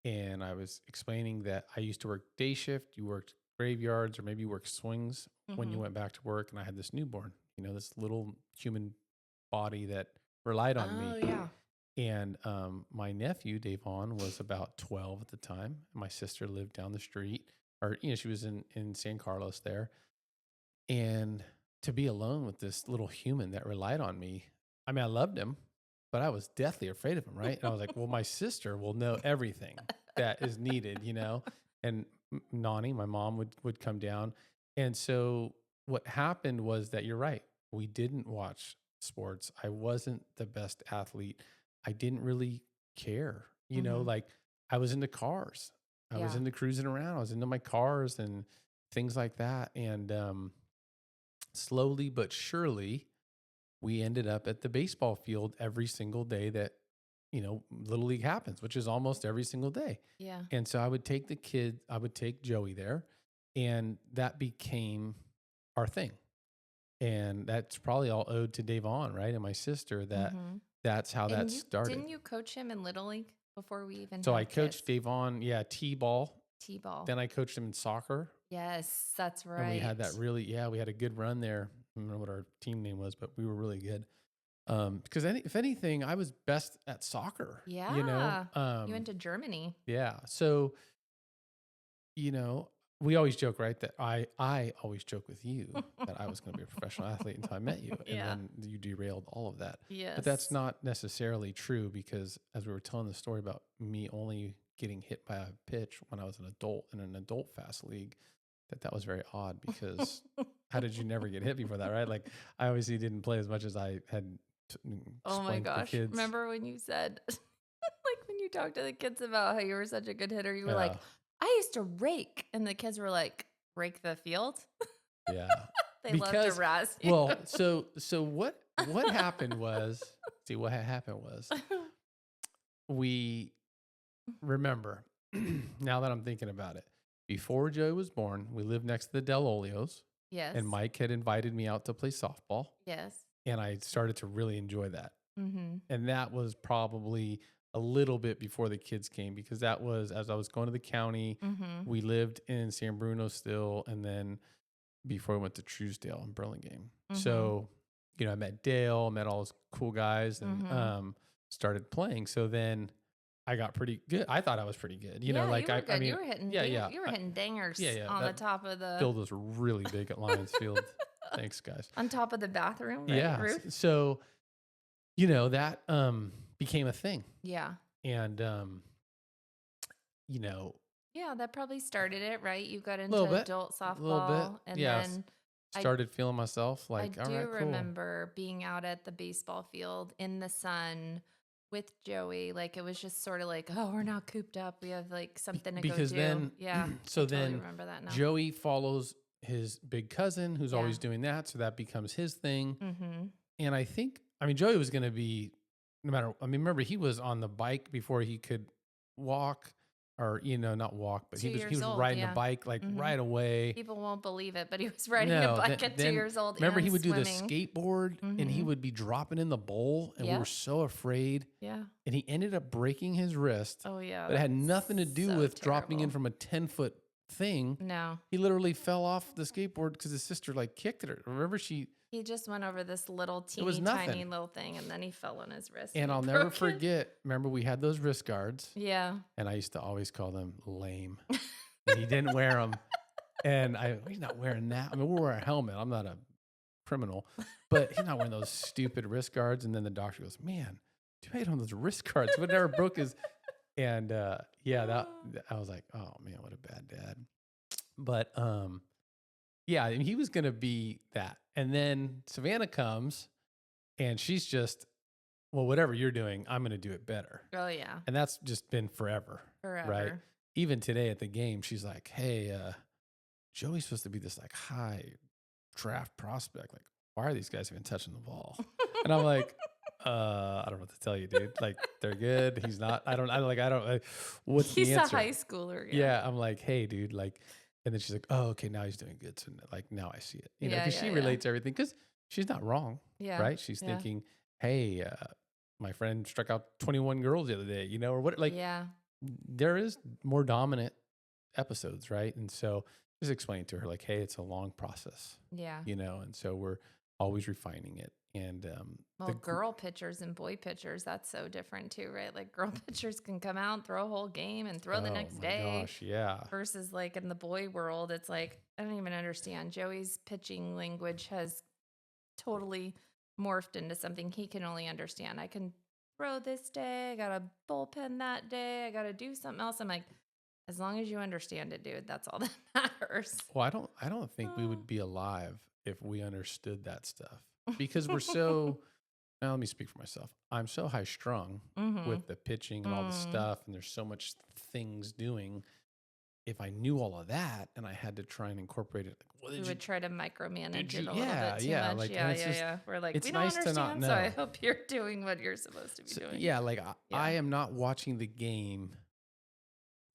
And I was explaining that I used to work day shift, you worked graveyards, or maybe you worked swings when you Hmm. went back to work. And I had this newborn, this little human body that relied on Oh, me. yeah. And my nephew, Davon, was about 12 at the time. My sister lived down the street, or, she was in San Carlos there. And to be alone with this little human that relied on me, I mean, I loved him, but I was deathly afraid of him, right? And I was like, well, my sister will know everything that is needed, And Nani, my mom, would come down. And so what happened was that you're right. We didn't watch sports. I wasn't the best athlete. I didn't really care, Hmm. like I was into cars. I was Yeah. into cruising around. I was into my cars and things like that. And slowly but surely, we ended up at the baseball field every single day that, Little League happens, which is almost every single day. Yeah. And so I would take Joey there, and that became our thing. And that's probably all owed to Davon, right? And my sister Hmm. that's how that And you started. didn't you coach him in Little League before we even So I had kids? coached Davon, yeah, T-ball. T-ball. Then I coached him in soccer. Yes, that's And we had right. that we had a good run there. I don't know what our team name was, but we were really good. Because if anything, I was best at soccer, Yeah. You went to Germany. Yeah. So, you know, we always joke, right? That I always joke with you that I was going to be a professional athlete until I met you. And Yeah. then you derailed all of that. But that's Yes. not necessarily true because as we were telling the story about me only getting hit by a pitch when I was an adult in an adult fast league, that was very odd because how did you never get hit before that, right? Like I obviously didn't play as much as I had Oh my explained to the gosh. kids. Remember when you said, like when you talked to the kids about how you were such a good hitter, you were like, Yeah. I used to rake. And the kids were like, rake the field? Yeah. They love to Because razz you. well, so what happened was see what happened was we remember now that I'm thinking about it. Before Joey was born, we lived next to the Del Olios Yes. and Mike had invited me out to play softball Yes. and I started to really enjoy that. Mm-hmm. And that was probably a little bit before the kids came because that was as I was going to the county. Mm-hmm. We lived in San Bruno still and then before we went to Truesdale in Burlingame. Mm-hmm. So, I met Dale, met all those cool guys and Mm-hmm. started playing. So then I got pretty good. I thought I was pretty good. Yeah, Like you were I good. mean, You were hitting yeah, yeah. you were hitting Yeah, dangers yeah. on the That top of the field was really big at Lions Field. Thanks, guys. on top of the bathroom, right? Yeah. Roof. So, that became a thing. Yeah. And you know, Yeah, that probably started it, right? You got a into little bit. adult A little bit. softball and Yes. then I Started feeling myself I like, all do right, cool. remember being out at the baseball field in the sun with Joey. Like it was just sort of like, oh, we're not cooped up. We have like something to go Because do. then Yeah, I so totally then remember that now. Joey follows his big cousin who's Yeah. always doing that, so that becomes his thing. Mm-hmm. And I mean Joey was going to be no matter I mean remember he was on the bike before he could walk or not walk, but Two he years was old. riding a Yeah. bike like Mm-hmm. right away. People won't believe it, but he was riding a No, bike at 2 years old remember he and would do the swimming. skateboard and he Mm-hmm. would be dropping in the bowl and we were Yep. so afraid Yeah. and he ended up breaking his wrist, Oh yeah. but it had That's nothing to do so with dropping in terrible. from a 10-foot thing. No. He literally fell off the skateboard because his sister like kicked at her. Remember He just went over this little it was teeny tiny nothing. little thing and then he fell on his wrist And and I'll he never broke it. forget, remember we had those wrist guards Yeah. and I used to always call them lame. And he didn't wear them. And he's not wearing that. I mean, we'll wear a helmet. I'm not a criminal, but he's not wearing those stupid wrist guards. And then the doctor goes, man, too bad on those wrist guards. But never broke his. And I was like, oh man, what a bad dad. But yeah, and he was going to be that. And then Savannah comes and she's just well, whatever you're doing, I'm going to do it better. Oh yeah, And that's just been forever, right? forever. Even today at the game, she's like, "Hey, Joey's supposed to be this like high draft prospect. Like, why are these guys even touching the ball?" And I'm like, I don't know what to tell you, dude. Like, they're good. He's not. I don't. What's the He's a answer? high schooler. Yeah. Yeah, I'm like, hey, dude. Like, and then she's like, oh, okay, now he's doing good. So like now I see it. You know, Yeah, because yeah, she yeah. relates everything. Because she's not wrong, Yeah. right? She's Yeah. thinking, hey, my friend struck out 21 girls the other day. You know, or what? Like, Yeah. there is more dominant episodes, right? And so just explaining to her like, hey, it's a long process, Yeah. you know, and so we're always refining it. And Well, girl pitchers and boy pitchers, that's so different too, right? Like girl pitchers can come out, throw a whole game and throw the oh next my day gosh, yeah. versus like in the boy world, it's like, I don't even understand. Joey's pitching language has totally morphed into something he can only understand. I can throw this day, I got a bullpen that day, I got to do something else. I'm like, as long as you understand it, dude, that's all that matters. Well, I don't think we would be alive if we understood that stuff because we're so. Now let me speak for myself. I'm so high strung Mm-hmm. with the pitching and all the stuff, and there's so much things doing. If I knew all of that and I had to try and incorporate it, like, well, We did would try to micromanage it a little yeah, bit too yeah. much. Like, and Yeah, it's yeah, just, yeah. We're like, it's we don't nice to not understand, so I know. hope you're doing what you're supposed to be So, doing. yeah, like I Yeah. am not watching the game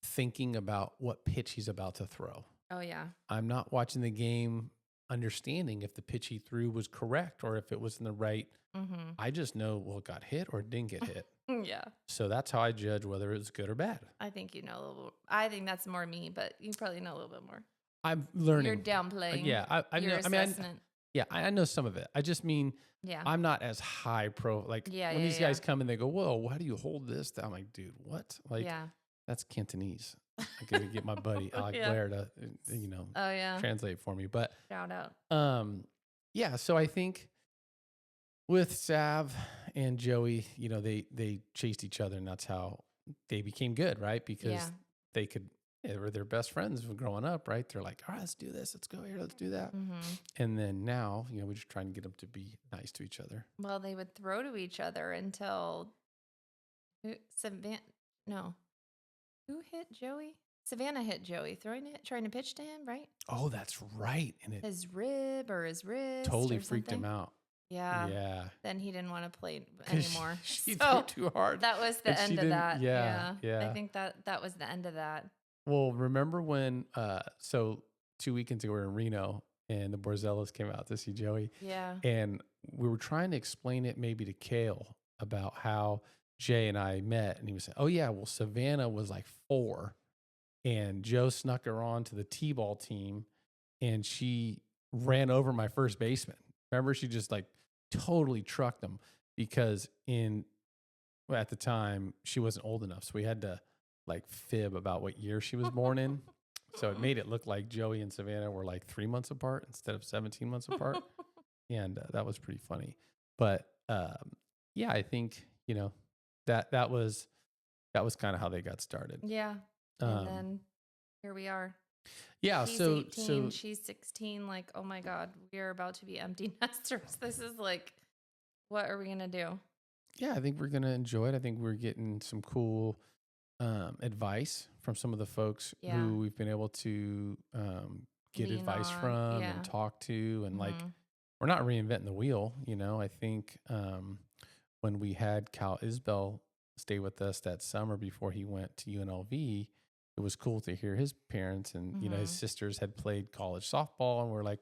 thinking about what pitch he's about to throw. Oh yeah. I'm not watching the game understanding if the pitch he threw was correct or if it was in the right. Mm-hmm. I just know, well, it got hit or it didn't get hit. Yeah. So that's how I judge whether it was good or bad. I think you know a little. I think that's more me, but you probably know a little bit more. I'm You're learning. downplaying Yeah, I your know. I mean, assessment. I know some of it. I just mean Yeah. I'm not as high pro. Like Yeah, when yeah, these guys come and they go, "Whoa, how do you hold this?" I'm like, dude, what? Like yeah. that's Cantonese. I got to get my buddy Alec Yeah. Blair to, Oh yeah. translate for me. But Shout out. yeah. So I think with Sav and Joey, you know, they chased each other, and that's how they became good, right? Because Yeah. they were their best friends when growing up, right? They're like, all right, let's do this, let's go here, let's do that. Mm-hmm. And then now, you know, we're just trying to get them to be nice to each other. Well, they would throw to each other until Savannah. No, who hit Joey? Savannah hit Joey, trying to pitch to him, right? Oh, that's right. And it His rib or his wrist totally or freaked him something. out. Yeah. Yeah. Then he didn't want to play 'Cause anymore. she So threw too hard. that was and the she end of didn't- that. Yeah. Yeah. I think that was the end of that. Well, remember when, so 2 weekends ago we were in Reno and the Borzellos came out to see Joey. Yeah. And we were trying to explain it maybe to Kale about how Jay and I met. And he was saying, oh, yeah, well, Savannah was like 4 and Joe snuck her on to the T-ball team and she ran over my first baseman. Remember, she just like totally trucked him because at the time she wasn't old enough. So we had to like fib about what year she was born in. So it made it look like Joey and Savannah were like 3 months apart instead of 17 months apart. And that was pretty funny. But yeah, I think, you know, that was kind of how they got started. Yeah. And then here we are. Yeah, He's so 18, she's 16. Like, oh my God, we are about to be empty nesters. This is like, what are we going to do? yeah, I think we're going to enjoy it. I think we're getting some cool advice from some of the folks Yeah. who we've been able to get Lean advice on, from yeah. and talk to. And like, Mhm. we're not reinventing the wheel. You know, I think when we had Cal Isbell stay with us that summer before he went to UNLV, it was cool to hear his parents and, you know, his Mhm. sisters had played college softball and we're like,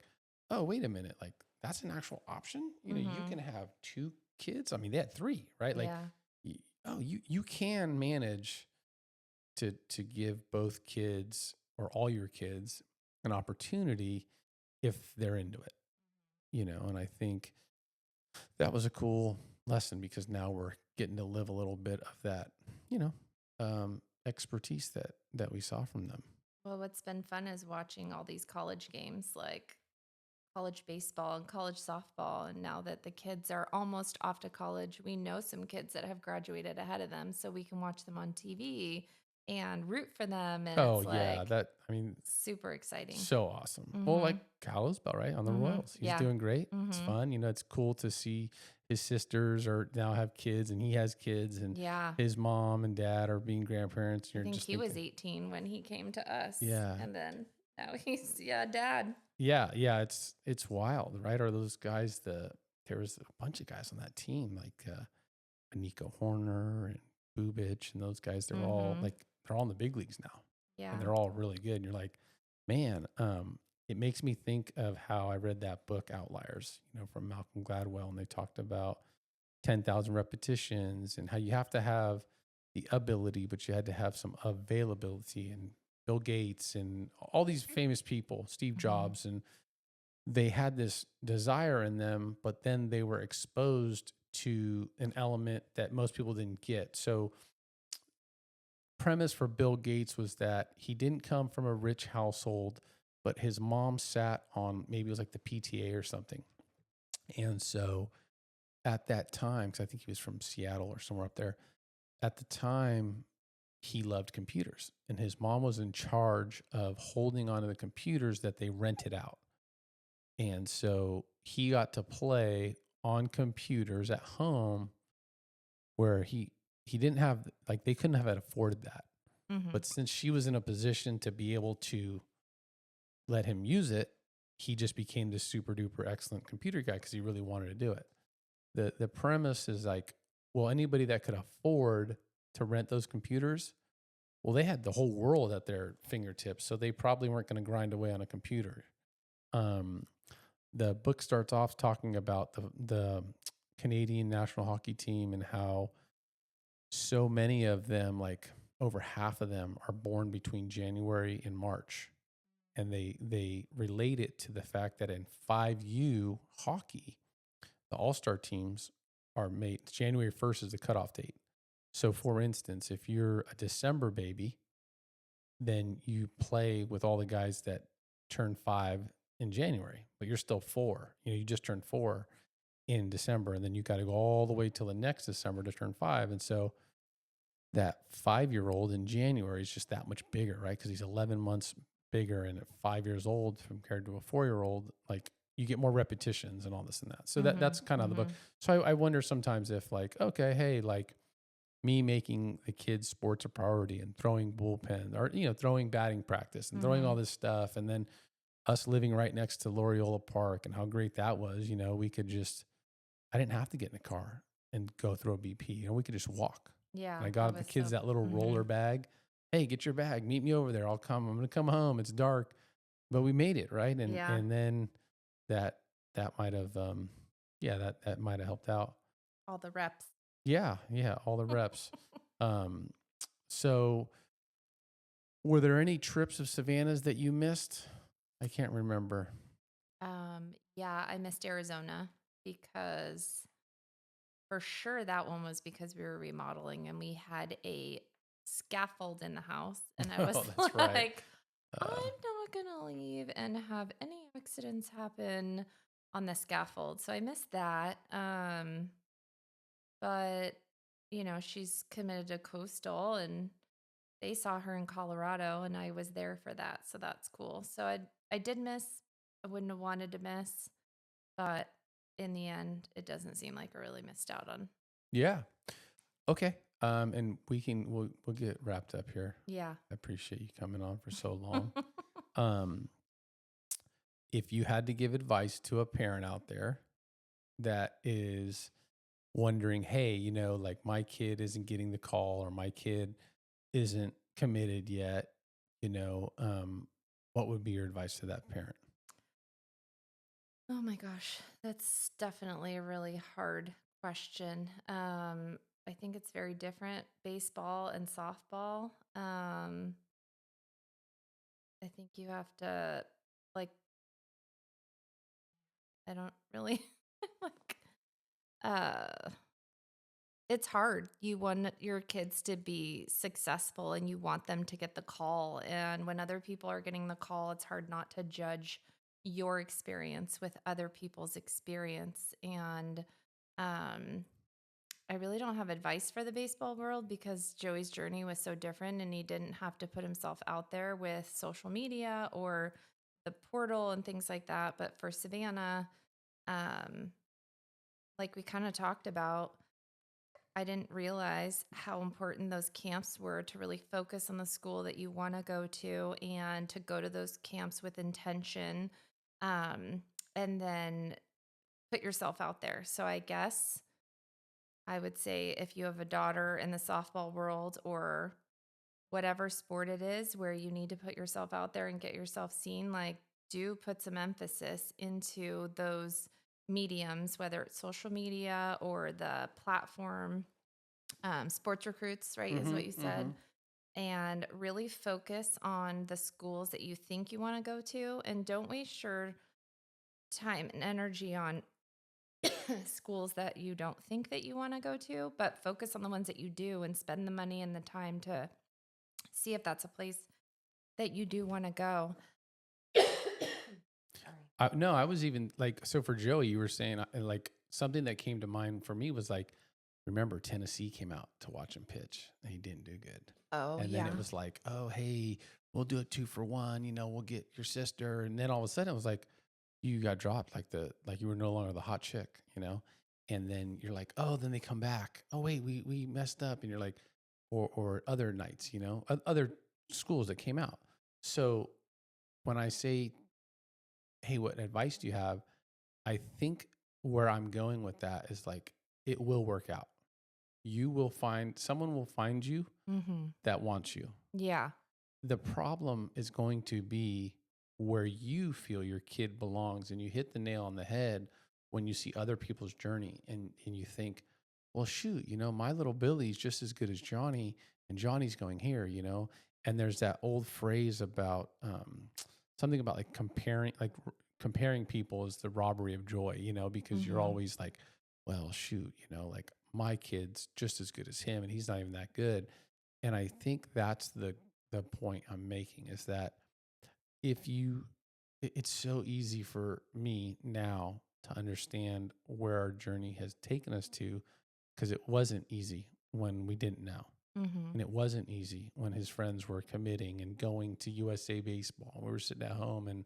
oh, wait a minute. Like, that's an actual option. You know, you Mhm. can have 2 kids. I mean, they had 3, right? Like, Yeah. you can manage to give both kids or all your kids an opportunity if they're into it, you know. And I think that was a cool lesson because now we're getting to live a little bit of that, you know, expertise that we saw from them. Well, what's been fun is watching all these college games like college baseball and college softball. And now that the kids are almost off to college, we know some kids that have graduated ahead of them. So we can watch them on TV and root for them. And Oh it's yeah, like I mean, super exciting. so awesome. Well, like Mhm. Cal Isbell, right, on the Mhm. Royals, he's Yeah. doing great. It's Mhm. fun, you know. It's cool to see his sisters are now have kids and he has kids, and Yeah. his mom and dad are being grandparents. And I you're think just he was thinking, 18 when he came to us. yeah, And then now he's, yeah, dad. yeah, it's wild, right? Are those guys there was a bunch of guys on that team, like Nico Horner and Bubich and those guys, Mm-hmm. they're all in the big leagues now. And Yeah. they're all really good. And you're like, man, it makes me think of how I read that book Outliers, from Malcolm Gladwell, and they talked about 10,000 repetitions and how you have to have the ability, but you had to have some availability. And Bill Gates and all these famous people, Steve Mm-hmm. Jobs, and they had this desire in them, but then they were exposed to an element that most people didn't get. So, premise for Bill Gates was that he didn't come from a rich household, but his mom sat on, maybe it was like the PTA or something. And so at that time, because I think he was from Seattle or somewhere up there, at the time, he loved computers. And his mom was in charge of holding onto the computers that they rented out. And so he got to play on computers at home where he didn't have, like, they couldn't have afforded that. Mm-hmm. But since she was in a position to be able to let him use it, he just became this super duper excellent computer guy because he really wanted to do it. The premise is like, well, anybody that could afford to rent those computers, well, they had the whole world at their fingertips, so they probably weren't going to grind away on a computer. Um, the book starts off talking about the Canadian national hockey team and how so many of them, like over half of them, are born between January and March. And they relate it to the fact that in 5U hockey, the all-star teams are made January 1st is the cutoff date. So for instance, if you're a December baby, then you play with all the guys that turn 5 in January, but you're still 4. You just turned 4 in December, and then you got to go all the way till the next December to turn 5. And so that 5-year-old in January is just that much bigger, right? Because he's 11 months bigger, and at 5 years old compared to a 4-year-old, like, you get more repetitions and all this and that. So Mm-hmm. that's kind of the book. Mm-hmm. So I wonder sometimes if, like, okay, hey, like, me making the kids' sports a priority and throwing bullpen, or throwing batting practice and throwing Mm-hmm. all this stuff, and then us living right next to Loyola Park and how great that was. We could just, I didn't have to get in the car and go throw a BP. We could just walk. Yeah, And I that got the was kids so. that little Mm-hmm. roller bag. Hey, get your bag. Meet me over there. I'll come. I'm going to come home. It's dark, but we made it, right. And Yeah, and then that that might have yeah, that might have helped out. all the reps. Yeah, yeah, all the reps. Um, so were there any trips of Savannah's that you missed? I can't remember. Yeah, I missed Arizona because for sure that one was because we were remodeling and we had a scaffold in the house. And I was Oh, that's right. like, I'm Uh, not going to leave and have any accidents happen on the scaffold. So I missed that. But, she's committed to Coastal and they saw her in Colorado and I was there for that. So that's cool. So I did miss, I wouldn't have wanted to miss, but in the end, it doesn't seem like I really missed out on. yeah. Okay. And we'll get wrapped up here. Yeah. I appreciate you coming on for so long. Um, if you had to give advice to a parent out there that is wondering, hey, like, my kid isn't getting the call or my kid isn't committed yet, what would be your advice to that parent? Oh my gosh, that's definitely a really hard question. I think it's very different, baseball and softball. I think you have to, like, I don't really like, uh, it's hard. You want your kids to be successful and you want them to get the call. And when other people are getting the call, it's hard not to judge your experience with other people's experience. And um, I really don't have advice for the baseball world because Joey's journey was so different and he didn't have to put himself out there with social media or the portal and things like that. But for Savannah, um, like we kind of talked about, I didn't realize how important those camps were to really focus on the school that you want to go to and to go to those camps with intention. Um, and then put yourself out there. So I guess I would say if you have a daughter in the softball world or whatever sport it is where you need to put yourself out there and get yourself seen, like do put some emphasis into those mediums, whether it's social media or the platform, sports recruits, right, is Mm-hmm. what you Mm-hmm. said. And really focus on the schools that you think you want to go to. And don't waste your time and energy on schools that you don't think that you want to go to, but focus on the ones that you do and spend the money and the time to see if that's a place that you do want to go. Sorry. No, I was even like, so for Joey, you were saying like something that came to mind for me was like, remember Tennessee came out to watch him pitch and he didn't do good. Oh, And then yeah. it was like, oh, hey, we'll do a 2-for-1, we'll get your sister. And then all of a sudden it was like, you got dropped like you were no longer the hot chick. And then you're like, oh, then they come back. Oh, wait, we messed up. And you're like, or other nights, other schools that came out. So when I say, hey, what advice do you have? I think where I'm going with that is like, it will work out. Someone will find you Mm-hmm. that wants you. Yeah. The problem is going to be where you feel your kid belongs, and you hit the nail on the head when you see other people's journey and you think, well, shoot, my little Billy's just as good as Johnny, and Johnny's going here. And there's that old phrase about something about like comparing people is the robbery of joy, because you're Mm-hmm. always like, well, shoot, like my kid's just as good as him and he's not even that good. And I think that's the point I'm making is that if you it's so easy for me now to understand where our journey has taken us to, because it wasn't easy when we didn't know. Mm-hmm. And it wasn't easy when his friends were committing and going to USA baseball. We were sitting at home and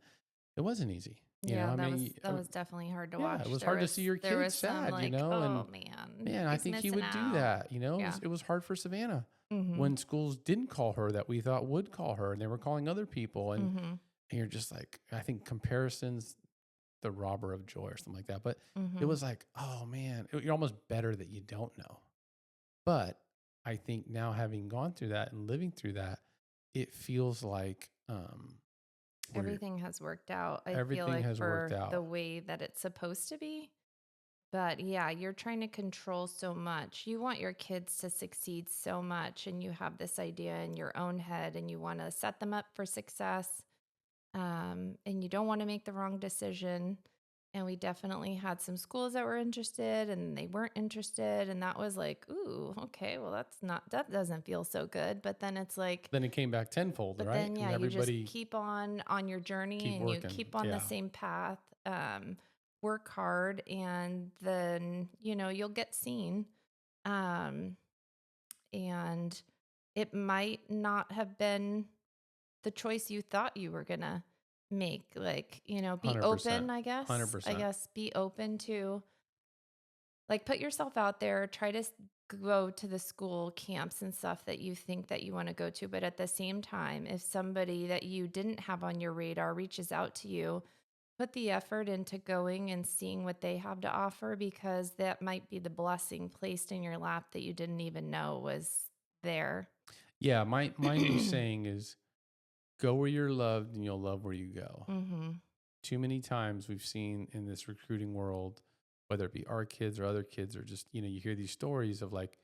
it wasn't easy. Yeah, I that was mean, that was definitely hard to yeah, it watch. was hard to see your There kid was some sad, like, and oh man, man, I he's think he missing would do out. that. It Yeah. was, it was hard for Savannah Mm-hmm. when schools didn't call her that we thought would call her, and they were calling other people. Mm-hmm. And you're just like, I think comparisons, the robber of joy or something like that. But it Mm-hmm. was like, oh man, you're almost better that you don't know. But I think now having gone through that and living through that, it feels like where Everything has worked out, I feel everything like, has worked for the out. way that it's supposed to be. But yeah, you're trying to control so much. You want your kids to succeed so much, and you have this idea in your own head, and you want to set them up for success. And you don't want to make the wrong decision. And we definitely had some schools that were interested and they weren't interested. And that was like, ooh, okay, well, that doesn't feel so good. But then it's like, Then it came back tenfold, but right? then, And yeah, you just everybody keep on your journey keep and you working. keep on the Yeah. same path. Work hard, and then you'll get seen. Um, and it might not have been the choice you thought you were gonna make. Like, be 100%. open. I guess. I 100%. guess be open to, like, put yourself out there. Try to go to the school camps and stuff that you think that you want to go to. But at the same time, if somebody that you didn't have on your radar reaches out to you, put the effort into going and seeing what they have to offer, because that might be the blessing placed in your lap that you didn't even know was there. Yeah. My new saying is go where you're loved and you'll love where you go. Mhm. Too many times we've seen in this recruiting world, whether it be our kids or other kids, or just, you hear these stories of like,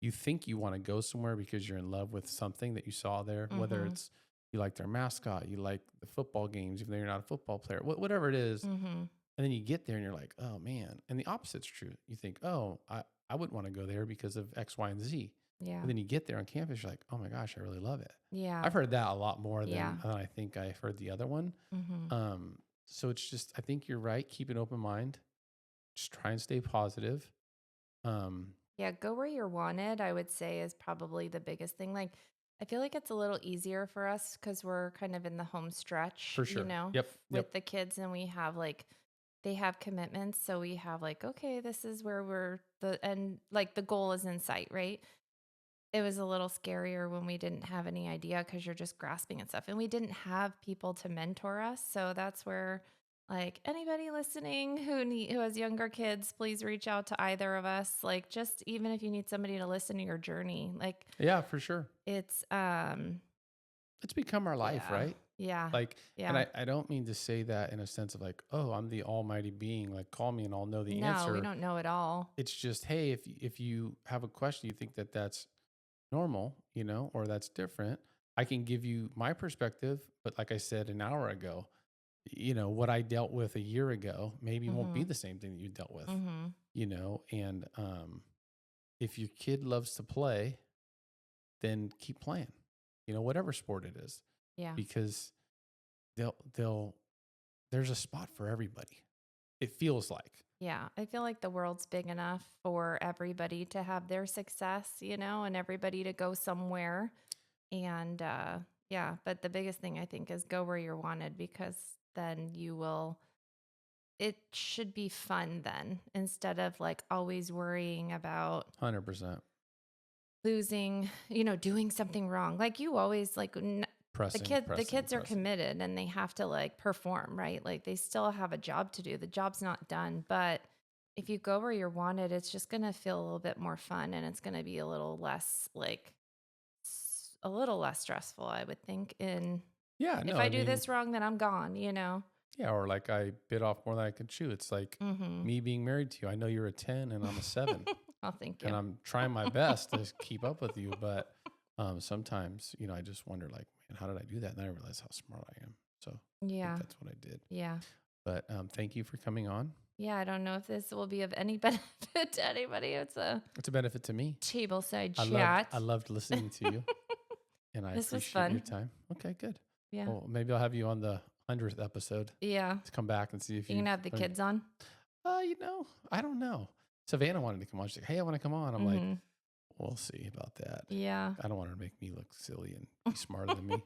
you think you want to go somewhere because you're in love with something that you saw there, whether Mhm. it's you like their mascot, you like the football games, even though you're not a football player, whatever it is. Mhm. And then you get there and you're like, oh man. And the opposite's true. You think, oh, I wouldn't want to go there because of X, Y, and Z. Yeah. But then you get there on campus, you're like, oh my gosh, I really love it. Yeah. I've heard that a lot more Yeah. than I think I've heard the other one. Mhm. So it's just, I think you're right. Keep an open mind. Just try and stay positive. Um, Yeah, go where you're wanted, I would say, is probably the biggest thing. Like, I feel like it's a little easier for us because we're kind of in the home stretch, for sure. Yep. Yep. with the kids, and we have like they have commitments. So we have like, okay, this is where and like the goal is in sight, right? It was a little scarier when we didn't have any idea because you're just grasping at stuff. And we didn't have people to mentor us. So that's where, like, anybody listening who has younger kids, please reach out to either of us. Like, just even if you need somebody to listen to your journey, like, Yeah, for sure. it's It's become our life, yeah, right? yeah, Like, and yeah. I don't mean to say that in a sense of like, oh, I'm the almighty being, like call me and I'll know the No, we answer. don't know it all. It's just, hey, if you have a question, you think that that's normal, or that's different, I can give you my perspective. But like I said an hour ago, what I dealt with a year ago maybe won't be Mm-hmm. the same thing that you dealt with, Mm-hmm. and if your kid loves to play, then keep playing, whatever sport it is, Yeah. because they'll there's a spot for everybody. It feels like. Yeah, I feel like the world's big enough for everybody to have their success, and everybody to go somewhere. And yeah, but the biggest thing I think is go where you're wanted because then it should be fun then instead of like always worrying about 100% losing, doing something wrong. Like you always like pressing, the pressing, kids are pressing. committed and they have to like perform, right? Like they still have a job to do. The job's not done, but if you go where you're wanted, it's just going to feel a little bit more fun and it's going to be a little less like a little less stressful, I would think. In Yeah, if no, I I do mean, this wrong, then I'm gone. yeah, or like I bit off more than I could chew. It's like Mhm. me being married to you. I know you're a 10 and I'm a 7, Oh, thank and you. I'm trying my best to keep up with you. But sometimes, I just wonder, like, man, how did I do that? And then I realize how smart I am. So I think Yeah. that's what I did. Yeah. But thank you for coming on. Yeah, I don't know if this will be of any benefit to anybody. It's a It's a benefit to me. table side I loved chat. I loved listening to you, and I This was appreciate your fun. time. Okay, good. Yeah. Well, maybe I'll have you on the 100th episode Yeah. to come back and see if You can you've have the learned. kids on. I don't know. Savannah wanted to come on. She's like, "Hey, I want to come on." I'm like, Mhm. "We'll see about that." Yeah. I don't want her to make me look silly and be smarter than me,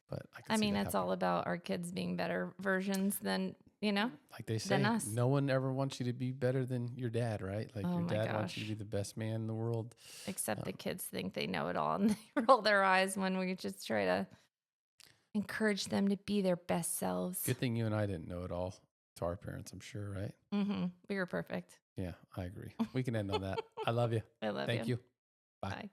but I I could see mean, that it's happening. all about our kids being better versions Like they than say, us. no one ever wants you to be better than your dad, right? Like Oh your my dad wants you to gosh. be the best man in the world. Except the Um, kids think they know it all and they roll their eyes when we just try to encourage them to be their best selves. Good thing you and I didn't know it all to our parents, I'm sure, right? We were perfect. Yeah, I agree. We can end on that. I love you. I love Thank you. you. Bye. Bye.